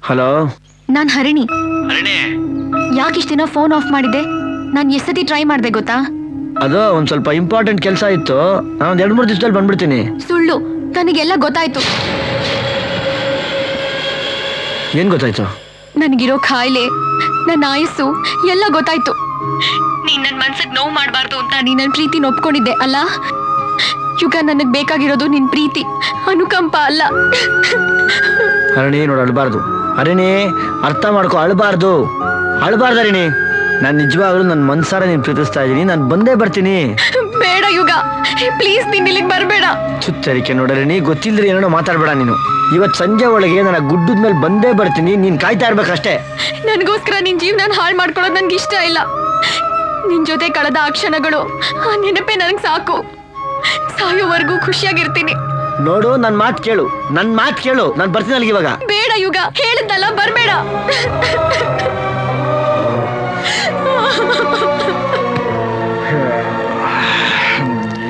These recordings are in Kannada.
ಹಲೋ, ನಾನ್ ಹರಿಣಿ. ಯಾಕಿಷ್ಟ ದಿನ ಫೋನ್ ಆಫ್ ಮಾಡಿದ್ದೆ? ನಾನು ಎಷ್ಟು ಸತಿ ಟ್ರೈ ಮಾಡಿದೆ ಗೊತ್ತಾ? ಅದು ಒಂದ್ ಸ್ವಲ್ಪ ಇಂಪಾರ್ಟೆಂಟ್ ಕೆಲಸ ಇತ್ತು. ನಾನು ಒಂದ್ 2-3 ದಿವಸದಲ್ಲಿ ಬಂದ್ಬಿಡ್ತೀನಿ. ಸುಳ್ಳು, ನನಗೆಲ್ಲ ಗೊತ್ತಾಯ್ತು. ಏನ್ ಗೊತ್ತಾಯ್ತು? ನನಗಿರೋ ಕಾಯಿಲೆ, ನನ್ನ ಆಯಸ್ಸು ಎಲ್ಲ ಗೊತ್ತಾಯ್ತು. ನೀನ್ ನನ್ನ ಮನ್ಸಿಗೆ ನೋವು ಮಾಡಬಾರ್ದು ಅಂತ ನೀನ್ ನನ್ನ ಪ್ರೀತಿನ ಒಪ್ಕೊಂಡಿದ್ದೆ ಅಲ್ಲ? ಯುಗ, ನನಗ್ ಬೇಕಾಗಿರೋದು ನಿನ್ ಪ್ರೀತಿ, ಅನುಕಂಪ ಅಲ್ಲ. ಹರಿಣಿ ನೋಡು, ಅಳ್ಬಾರ್ದು. ಹರಿಣಿ, ಅರ್ಥ ಮಾಡ್ಕೊ, ಅಳ್ಬಾರ್ದು. ಹರಿಣಿ, ನಾನು ನಿಜವಾಗ್ಲೂ ನನ್ನ ಮನ್ಸಾರ ನೀನ್ ಪ್ರೀತಿಸ್ತಾ ಇದ್ದೀನಿ. ನಾನು ಬಂದೇ ಬರ್ತೀನಿ. ಬೇಡ ಯುಗ, ಪ್ಲೀಸ್ ನೀನ್ ಇಲ್ಲಿಗೆ ಬರ್ಬೇಡ. ಚುತ್ತರಿಕೆ ನೋಡರಣಿ, ಗೊತ್ತಿಲ್ದ್ರೆ ಏನೋ ಮಾತಾಡ್ಬೇಡ ನೀನು. ಇವತ್ತು ಸಂಜೆ ಒಳಗೆ ನನ್ನ ಗುಡ್ಡದ ಮೇಲೆ ಬಂದೇ ಬರ್ತೀನಿ. ನೀನ್ ಕಾಯ್ತಾ ಇರ್ಬೇಕಷ್ಟೇ. ನನಗೋಸ್ಕರ ನಿನ್ ಜೀವನ ಹಾಳು ಮಾಡ್ಕೊಳ್ಳೋದು ನನ್ಗೆ ಇಷ್ಟ ಇಲ್ಲ. ನಿನ್ ಜೊತೆ ಕಳೆದ ಆ ಕ್ಷಣಗಳು, ಆ ನೆನಪೇ ನನಗೆ ಸಾಕು. ಸಾಯೋವರೆಗೂ ಖುಷಿಯಾಗಿರ್ತೀನಿ. ನೋಡು, ನನ್ನ ಮಾತು ಕೇಳು, ನಾನು ಬರ್ತೀನಿ ಅಲ್ಲಿಗೆ ಇವಾಗ. ಬೇಡ ಯುಗ, ಹೇಳಿದ್ನಲ್ಲ, ಬರ್ಬೇಡ.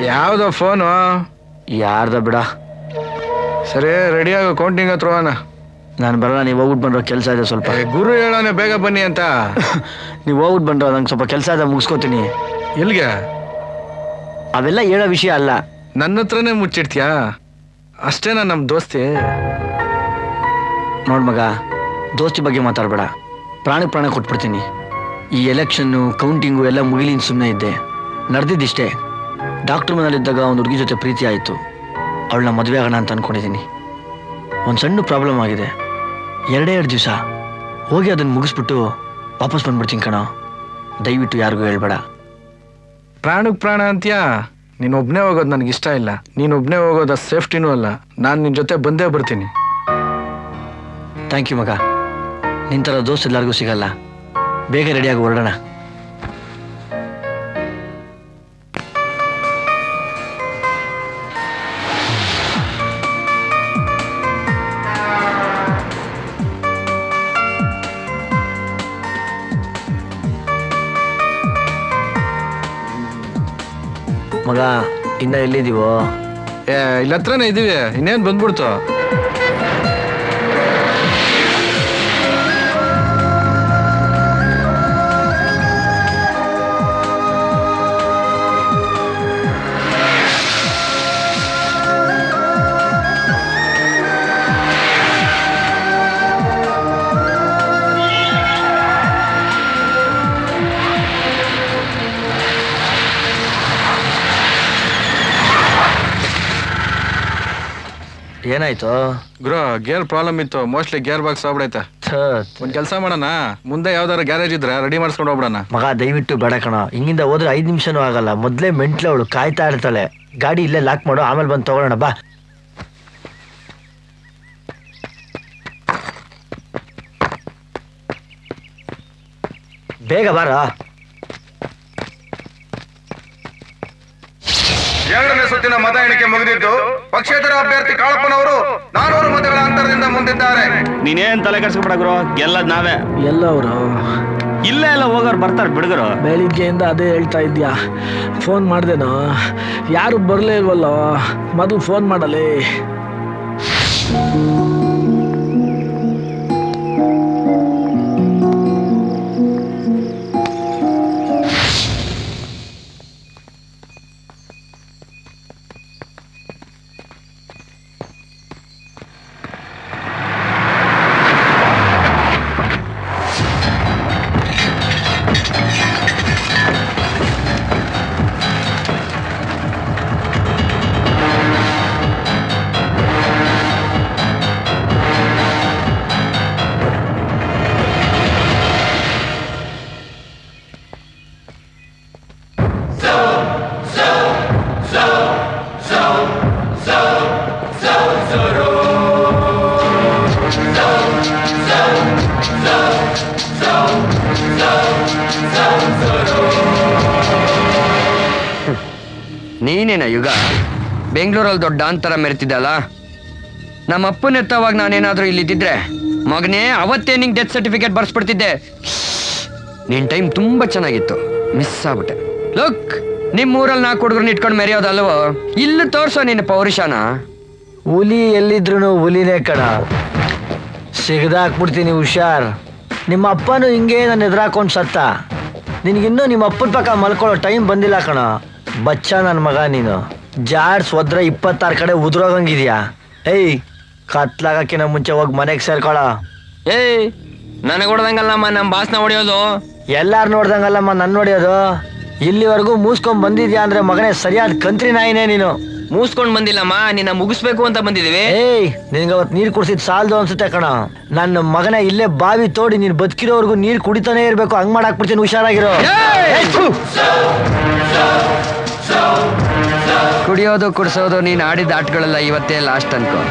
ಯಾವ್ದೋ ಫೋನು? ಯಾರ್ದ ಬಿಡ. ಸರಿ, ರೆಡಿ ಆಗೋ, ಕೌಂಟಿಂಗ್ ಹತ್ರ ಹೋಗೋಣ. ನಾನು ಬರೋಣ, ನೀವು ಹೋಗ್ಬಿಟ್ಟು ಬಂದ್ರೋ, ಕೆಲಸ ಇದೆ ಸ್ವಲ್ಪ. ಗುರು ಹೇಳೋಣ ಬೇಗ ಬನ್ನಿ ಅಂತ. ನೀವು ಹೋಗ್ಬಿಟ್ಟು ಬಂದ್ರೋ, ನಂಗೆ ಸ್ವಲ್ಪ ಕೆಲಸ ಇದೆ, ಮುಗಿಸ್ಕೋತೀನಿ. ಎಲ್ಗೆ? ಅವೆಲ್ಲ ಹೇಳೋ ವಿಷಯ ಅಲ್ಲ. ನನ್ನ ಹತ್ರನೇ ಮುಚ್ಚಿಡ್ತೀಯಾ? ಅಷ್ಟೇನಾ ನಮ್ಮ ದೋಸ್ತಿ? ನೋಡ್ ಮಗ, ದೋಸ್ತಿ ಬಗ್ಗೆ ಮಾತಾಡಬೇಡ. ಪ್ರಾಣ ಕೊಟ್ಬಿಡ್ತೀನಿ. ಈ ಎಲೆಕ್ಷನ್ನು, ಕೌಂಟಿಂಗು ಎಲ್ಲ ಮುಗಿಲಿನ ಸುಮ್ಮನೆ ಇದ್ದೆ. ನಡೆದಿದ್ದಿಷ್ಟೇ. ಡಾಕ್ಟರ್ ಮನೇಲಿದ್ದಾಗ ಒಂದು ಹುಡುಗಿ ಜೊತೆ ಪ್ರೀತಿ ಆಯಿತು. ಅವಳನ್ನ ಮದುವೆ ಆಗೋಣ ಅಂತ ಅನ್ಕೊಂಡಿದ್ದೀನಿ. ಒಂದು ಸಣ್ಣ ಪ್ರಾಬ್ಲಮ್ ಆಗಿದೆ. 2 ದಿವಸ ಹೋಗಿ ಅದನ್ನು ಮುಗಿಸ್ಬಿಟ್ಟು ವಾಪಸ್ ಬಂದ್ಬಿಡ್ತೀನಿ ಕಣೋ. ದಯವಿಟ್ಟು ಯಾರಿಗೂ ಹೇಳ್ಬೇಡ. ಪ್ರಾಣಕ್ಕೆ ಪ್ರಾಣ ಅಂತೀಯಾ? ನೀನೊಬ್ಬನೇ ಹೋಗೋದು ನನಗಿಷ್ಟ ಇಲ್ಲ. ನೀನೊಬ್ಬನೇ ಹೋಗೋದು ಸೇಫ್ಟಿನೂ ಅಲ್ಲ. ನಾನು ನಿನ್ನ ಜೊತೆ ಬಂದೇ ಬರ್ತೀನಿ. ಥ್ಯಾಂಕ್ ಯು ಮಗ. ನಿನ್ನ ಥರ ದೋಸ್ತ್ ಎಲ್ಲರಿಗೂ ಸಿಗಲ್ಲ. ಬೇಗ ರೆಡಿಯಾಗಿ ಹೊರಡೋಣ. ಮಗ, ಇನ್ನ ಎಲ್ಲಿದ್ದೀವೋ? ಇಲ್ಲಿ ಹತ್ರನೇ ಇದೀವಿ. ಇನ್ನೇನು ಬಂದ್ಬಿಡ್ತು. ಏನಾಯ್ತು? ಗುರು, ಗೇರ್ ಪ್ರಾಬ್ಲಮ್ ಇತ್ತು. ಮೋಸ್ಟ್ಲಿ ಗೇರ್ ಬಾಕ್ಸ್ ಆಗ್ಬಿಡೈತೆ. ಒಂದ್ ಕೆಲಸ ಮಾಡೋಣ, ಮುಂದೆ ಯಾವ್ದಾರ ಗ್ಯಾರೇಜ್ ಇದ್ರೆ ರೆಡಿ ಮಾಡಿಸ್ಕೊಂಡು ಹೋಗ್ಬಿಡೋಣ. ಮಗ, ದಯವಿಟ್ಟು ಬೇಡ ಕಣ. ಹಿಂಗಿಂದ ಹೋದ್ರೆ 5 ನಿಮಿಷನೂ ಆಗಲ್ಲ. ಮೊದ್ಲೇ ಮೆಂಟ್ಲು ಅವಳು ಕಾಯ್ತಾ ಇರ್ತಾಳೆ. ಗಾಡಿ ಇಲ್ಲೇ ಲಾಕ್ ಮಾಡು, ಆಮೇಲೆ ಬಂದು ತಗೊಳ್ಳೋಣ ಬಾ. ಬೇಗ ಬಾರ. 2ನೇ ಸುತ್ತಿನ ಮತ ಎಣಿಕೆ ಮುಗಿದಿದ್ದು ಪಕ್ಷೇತರ ಅಭ್ಯರ್ಥಿ ಕಾಳಪ್ಪನವರು 400 ಮತಗಳ ಅಂತರದಿಂದ ಮುಂದಿದ್ದಾರೆ. ನೀನೇನ್ ತಲೆ ಕೆಡಿಸ್ಕೊಬೇಡ ಗುರು, ಗೆಲ್ಲದ್ ನಾವೇ. ಎಲ್ಲವರು ಇಲ್ಲ ಎಲ್ಲ ಹೋಗೋರು ಬರ್ತಾರೆ ಬಿಡುಗರು. ಬೆಳಿಗ್ಗೆಯಿಂದ ಅದೇ ಹೇಳ್ತಾ ಇದ್ಯಾ. ಫೋನ್ ಮಾಡ್ದೇನೋ, ಯಾರು ಬರಲೇ ಇಲ್ವಲ್ಲೋ. ಮೊದಲು ಫೋನ್ ಮಾಡಲಿ. ನೀನೇನ ಯುಗ? ಬೆಂಗಳೂರಲ್ಲಿ ದೊಡ್ಡ ಅಂತರ ಮೆರೆತಿದ್ದಲ್ಲ. ನಮ್ಮ ಅಪ್ಪನ ಎತ್ತವಾಗ ನಾನೇನಾದ್ರೂ ಇಲ್ಲಿದ್ದಿದ್ರೆ ಮಗನೇ ಅವತ್ತೇ ನಿಂಗೆ ಡೆತ್ ಸರ್ಟಿಫಿಕೇಟ್ ಬರ್ಸ್ಬಿಡ್ತಿದ್ದೆ. ನಿನ್ ಟೈಮ್ ತುಂಬಾ ಚೆನ್ನಾಗಿತ್ತು, ಮಿಸ್ ಆಗ್ಬಿಟ್ಟೆ. ಲುಕ್, ನಿಮ್ಮೂರಲ್ಲಿ 4 ಹುಡುಗರನ್ನ ಇಟ್ಕೊಂಡು ಮೆರೆಯೋದಲ್ವೋ, ಇಲ್ಲಿ ತೋರ್ಸೋ ನಿನ್ನ ಪೌರುಷನ. ಹುಲಿ ಎಲ್ಲಿದ್ರು ಹುಲಿನೇ ಕಣ. ಸಿಗದಾಕ್ಬಿಡ್ತೀನಿ ಹುಷಾರ್. ನಿಮ್ಮ ಅಪ್ಪನೂ ಹಿಂಗೆ ನನ್ನ ಎದುರಾಕೊಂಡು ಸತ್ತ. ನಿನಗಿನ್ನೂ ನಿಮ್ಮ ಅಪ್ಪನ ಪಕ್ಕ ಮಲ್ಕೊಳ್ಳೋ ಟೈಮ್ ಬಂದಿಲ್ಲ ಕಣ. ಬಚ್ಚ ನನ್ನ ಮಗ ನೀನು. ಜಾಡ್ಸ್ ಹೋದ್ರೆ 26 ಕಡೆ ಉದುರೋಗಂಗಿದ್ಯಾ. ಏಯ್, ಕತ್ಲಾಗಕ್ಕಿನ ಮುಂಚೆ ಹೋಗಿ ಮನೆಗೆ ಸೇರ್ಕೊಳ. ಏಯ್, ನನಗೆ ಹೊಡೆದಂಗಲ್ಲಮ್ಮ ನಮ್ಮ ಬಾಸ್ನ ಹೊಡೆಯೋದು. ಎಲ್ಲಾರು ನೋಡ್ದಂಗಲ್ಲಮ್ಮ ನನ್ನ ನೋಡಿಯೋದು. ಇಲ್ಲಿವರೆಗೂ ಮೂಸ್ಕೊಂಡ್ ಬಂದಿದ್ಯಾ ಅಂದ್ರೆ ಮಗನೇ ಸರಿಯಾದ ಕಂತ್ರಿ ನಾಯಿನೇ ನೀನು. ಮೂಸ್ಕೊಂಡ್ ಬಂದಿಲ್ಲಮ್ಮ, ನಿನ್ನ ಮುಗಿಸ್ಬೇಕು ಅಂತ ಬಂದಿದೀವಿ. ಏಯ್, ನಿನ್ಗೆ ಅವತ್ತು ನೀರು ಕುಡಿಸಿದ್ ಸಾಲದು ಅನ್ಸುತ್ತೆ ಕಣ. ನನ್ನ ಮಗನೇ ಇಲ್ಲೇ ಬಾವಿ ತೋಡಿ ನೀನ್ ಬದುಕಿರೋವರೆಗೂ ನೀರು ಕುಡಿತಾನೆ ಇರ್ಬೇಕು. ಹಂಗ್ ಮಾಡಾಕ್ಬಿಡ್ತೀನಿ, ಹುಷಾರಾಗಿರೋ. ಏಯ್, ಥು. ಕುಡಿಯೋದು ಕುಡಿಸೋದು ನೀನ್ ಆಡಿದ ಆಟಗಳೆಲ್ಲ ಇವತ್ತೇ ಲಾಸ್ಟ್ ಅನ್ಕೋ.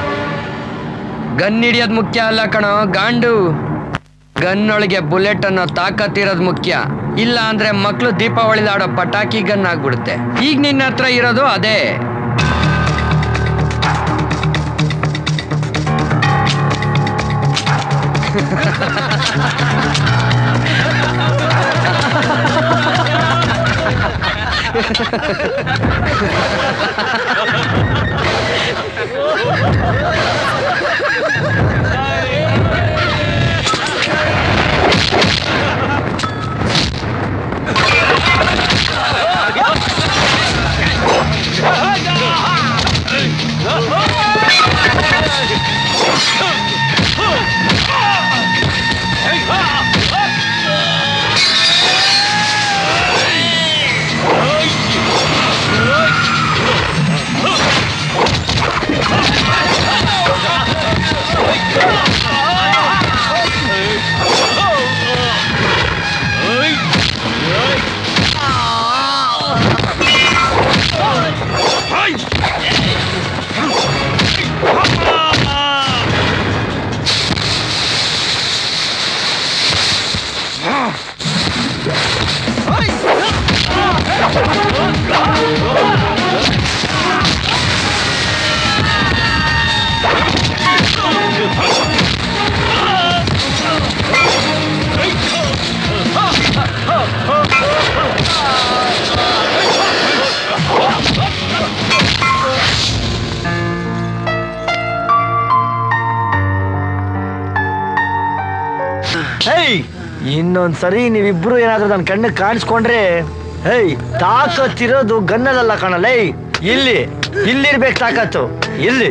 ಗನ್ ಹಿಡಿಯೋದು ಮುಖ್ಯ ಅಲ್ಲ ಕಣೋ ಗಾಂಡು. ಗನ್ನೊಳಗೆ ಬುಲೆಟ್ ಅನ್ನೋ ತಾಕತ್ತಿರೋದು ಮುಖ್ಯ. ಇಲ್ಲ ಅಂದ್ರೆ ಮಕ್ಳು ದೀಪಾವಳಿಲಿ ಆಡೋ ಪಟಾಕಿ ಗನ್ ಆಗ್ಬಿಡುತ್ತೆ. ಈಗ ನಿನ್ನ ಹತ್ರ ಇರೋದು ಅದೇ. ಹೇಯ್, ಇನ್ನೊಂದ್ಸರಿ ನೀವಿಬ್ರು ಏನಾದ್ರೂ ನನ್ನ ಕಣ್ಣಿಗೆ ಕಾಣಿಸ್ಕೊಂಡ್ರೆ, ಹೇಯ್, ತಾಕತ್ತಿರೋದು ಗನ್ನದಲ್ಲ ಕಣಲ್ಲ. ಇಲ್ಲಿರ್ಬೇಕು ತಾಕತ್ತು. ಇಲ್ಲಿ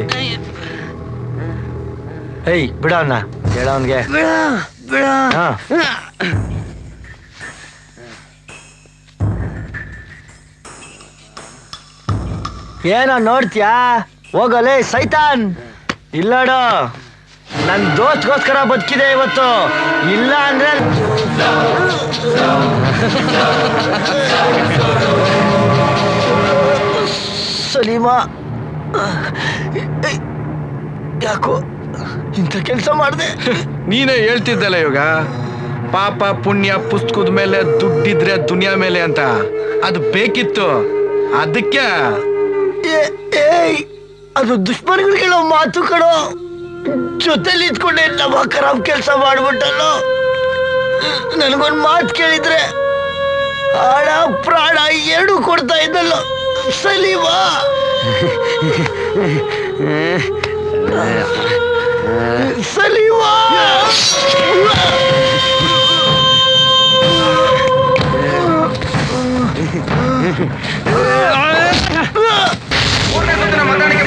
ಹೇಯ್, ಬಿಡವನ್ನ ಹೇಳ ಅವನ್ಗೆ. ಏನೋ ನೋಡ್ತೀಯಾ? ಹೋಗಲೇ ಸೈತಾನ್. ಇಲ್ಲೋಡು, ನನ್ ದೋಸ್ತ್ಗೋಸ್ಕರ ಬದುಕಿದೆ ಇವತ್ತು. ಇಲ್ಲ ಅಂದ್ರೆ ಸಲೀಮಾ, ಯಾಕೋ ಇಂಥ ಕೆಲಸ ಮಾಡಿದೆ. ನೀನೇ ಹೇಳ್ತಿದ್ದಲ್ಲ ಇವಾಗ, ಪಾಪ ಪುಣ್ಯ ಪುಸ್ತಕದ ಮೇಲೆ ದುಡ್ಡಿದ್ರೆ ದುನಿಯಾ ಮೇಲೆ ಅಂತ. ಅದು ಬೇಕಿತ್ತು, ಅದಕ್ಕೆ. ಏಯ್, ಅದು ದುಶ್ಮನ್ಗಳು ಹೇಳೋ ಮಾತು ಕಣೋ. ಜೊತೆಲಿ ಇದ್ಕೊಂಡೆ ನಮ್ಮ ಖರಾಬ್ ಕೆಲಸ ಮಾಡ್ಬಿಟ್ಟಲ್ಲೋ. ನನಗೊಂದು ಮಾತು ಕೇಳಿದ್ರೆ ಹಣ ಪ್ರಾಣ ಎರಡು ಕೊಡ್ತಾ ಇದ್ದಲ್ಲೋ ಸಲೀಮಾ. ಸಲೀಮಾ, ಮೂರನೇ ಸುತ್ತಿನ ಮತದಾನಕ್ಕೆ